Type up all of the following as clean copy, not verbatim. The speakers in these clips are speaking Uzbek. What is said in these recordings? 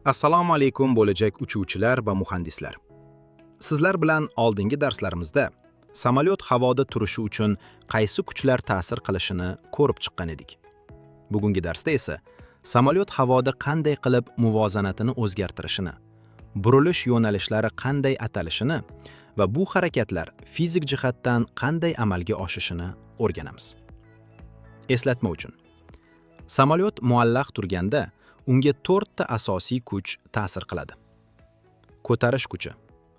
Assalomu alaykum bo'lajak uchuvchilar va muhandislar. Sizlar bilan oldingi darslarimizda samolyot havoda turishi uchun qaysi kuchlar ta'sir qilishini ko'rib chiqqan edik. Bugungi darsda esa samolyot havoda qanday qilib muvozanatini o'zgartirishini, burilish yo'nalishlari qanday atalishini va bu harakatlar fizik jihatdan qanday amalga oshishini o'rganamiz. Eslatma uchun. Samolyot muallaq turganda unga 4 ta asosiy kuch ta'sir qiladi. Ko'tarish kuchi,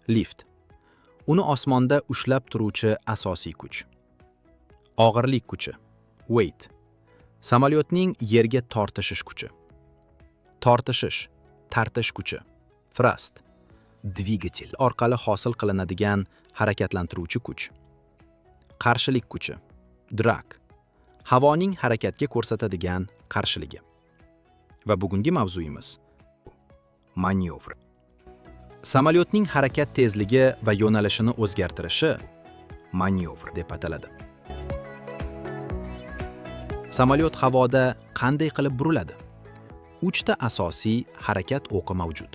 lift. Uni osmonda ushlab turuvchi asosiy kuch. Og'irlik kuchi, weight. Samolyotning yerga tortishish kuchi. Tortishish, tartish kuchi, thrust. Dvigatel orqali hosil qilinadigan harakatlantiruvchi kuch. Qarshilik kuchi, drag. Havoning harakatga ko'rsatadigan qarshiligi. Va bugungi mavzuyimiz manyovr. Samolyotning harakat tezligi va yo'nalishini o'zgartirishi manyovr deb ataladi. Samolyot havoda qanday qilib buriladi? 3 ta asosiy harakat o'qi mavjud.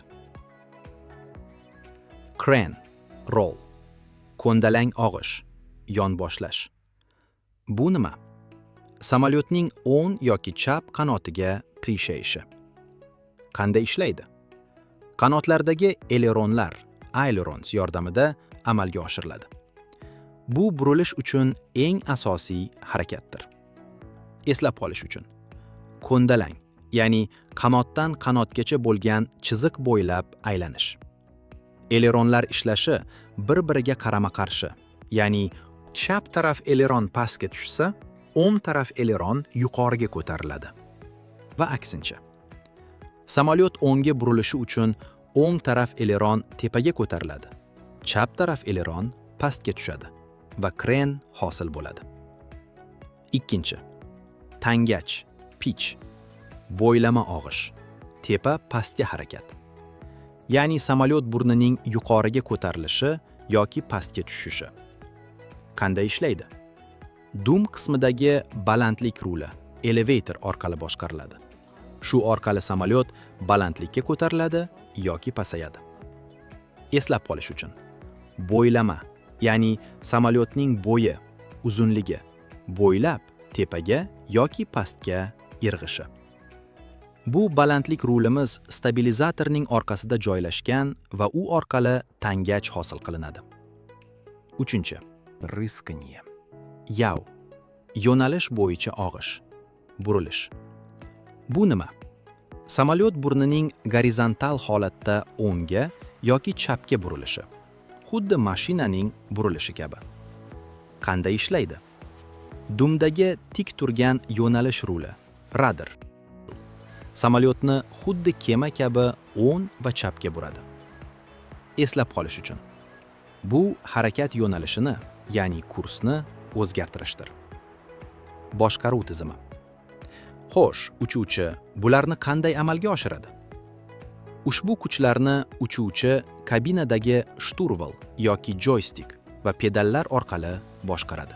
Crane, roll. Ko'ndalang og'ish, yonboshlash. Bu nima? Samolyotning o'ng yoki chap qanotiga qiyshayshi. Qanday ishlaydi? Qanotlardagi eleronlar, ailerons yordamida amalga oshiriladi. Bu burilish uchun eng asosiy harakatdir. Eslab qolish uchun. Ko'ndalang, ya'ni qanotdan qanotgacha bo'lgan chiziq bo'ylab aylanish. Eleronlar ishlashi bir-biriga qarama-qarshi, ya'ni chap taraf eleron pastga tushsa, o'ng taraf eleron yuqoriga ko'tariladi. Va aksincha. Samolyot o'ngga burilishi uchun o'ng taraf eleron tepaga ko'tariladi. Chap taraf eleron pastga tushadi va kren hosil bo'ladi. Ikkinchi. Tangach, pitch. Bo'ylama og'ish. Tepa pastga harakat. Ya'ni samolyot burnining yuqoriga ko'tarilishi yoki pastga tushishi. Qanday ishlaydi? Dum qismidagi balandlik ruli elevator orqali boshqariladi. Shu orqali samolyot balandlikka ko'tariladi yoki pasayadi. Eslab qolish uchun. Bo'ylama, ya'ni samolyotning bo'yi, uzunligi bo'ylab tepaga yoki pastga irg'ishi. Bu balandlik rulimiz stabilizatorning orqasida joylashgan va u orqali tangach hosil qilinadi. Uchinchi. Riskaniya. Yaw. Yo'nalish bo'yicha og'ish, burilish. Bu nima? Samolyot burnining gorizontal holatda o'ngga yoki chapga burilishi. Xuddi mashinaning burilishi kabi. Qanday ishlaydi? Dumdagi tik turgan yo'nalish ruli, rudder. Samolyotni xuddi kema kabi o'ng va chapga buradi. Eslab qolish uchun. Bu harakat yo'nalishini, ya'ni kursni o'zgartirishdir. Boshqaruv tizimi. Xo'sh, uchuvchi bularni qanday amalga oshiradi? Ushbu kuchlarni uchuvchi kabinadagi shturval yoki joystick va pedallar orqali boshqaradi.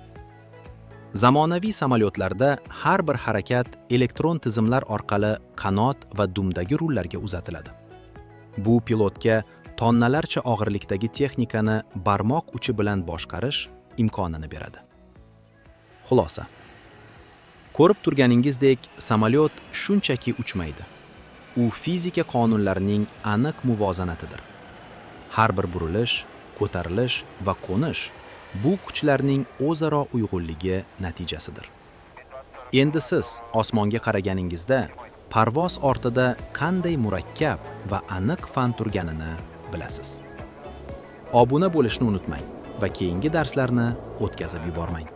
Zamonaviy samolyotlarda har bir harakat elektron tizimlar orqali qanot va dumdagi rullarga uzatiladi. Bu pilotga tonnalarcha og'irlikdagi texnikani barmoq uchi bilan boshqarish imkonini beradi. Xulosa. Ko'rib turganingizdek, samolyot shunchaki uchmaydi. U fizika qonunlarining aniq muvozanatidir. Har bir burilish, ko'tarilish va qo'nish bu kuchlarning o'zaro uyg'unligi natijasidir. Endi siz osmonga qaraganingizda parvoz ortida qanday murakkab va aniq fan turganini bilasiz. Obuna bo'lishni unutmang va keyingi darslarni o'tkazib yubormang.